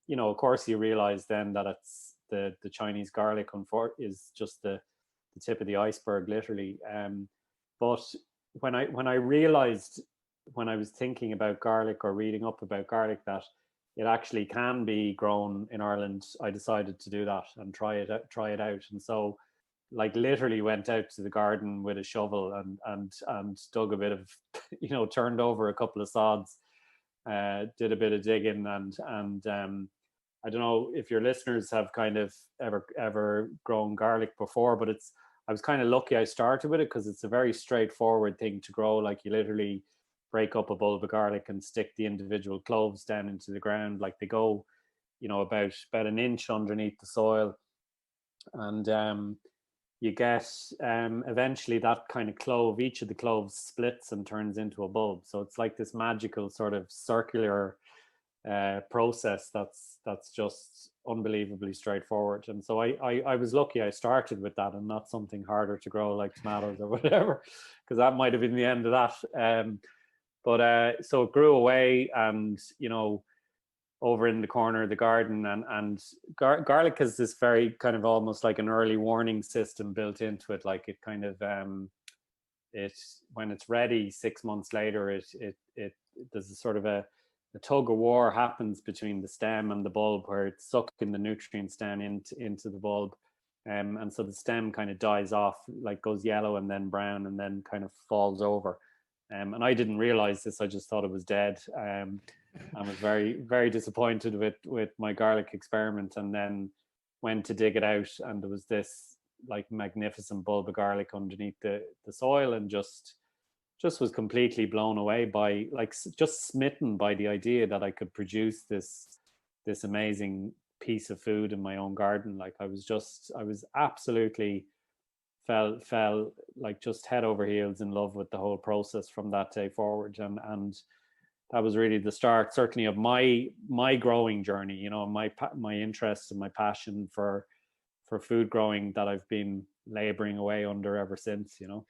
you know, of course you realize then that it's the Chinese garlic is just the tip of the iceberg, literally. But when I realized, when I was thinking about garlic or reading up about garlic, that it actually can be grown in Ireland, I decided to do that and try it out. And so, like, literally went out to the garden with a shovel and dug a bit of, you know, turned over a couple of sods, did a bit of digging, and I don't know if your listeners have kind of ever grown garlic before, but I was kind of lucky I started with it because it's a very straightforward thing to grow. Like, you literally break up a bulb of garlic and stick the individual cloves down into the ground. Like, they go, you know, about an inch underneath the soil, and you get eventually that kind of clove, each of the cloves splits and turns into a bulb. So it's like this magical sort of circular process that's just unbelievably straightforward. And so I was lucky I started with that and not something harder to grow like tomatoes or whatever, because that might have been the end of that. But so it grew away, and, you know, over in the corner of the garden, and garlic has this very kind of almost like an early warning system built into it. Like, it kind of it, when it's ready 6 months later, it there's a sort of a tug of war happens between the stem and the bulb, where it's sucking the nutrients down into the bulb, and so the stem kind of dies off, like goes yellow and then brown and then kind of falls over. And I didn't realize this. I just thought it was dead. I was very, very disappointed with my garlic experiment, and then went to dig it out, and there was this like magnificent bulb of garlic underneath the soil, and just was completely blown away by, like, just smitten by the idea that I could produce this amazing piece of food in my own garden. Like, I was absolutely fell like just head over heels in love with the whole process from that day forward. And that was really the start, certainly, of my growing journey, you know, my interest and my passion for food growing that I've been laboring away under ever since, you know.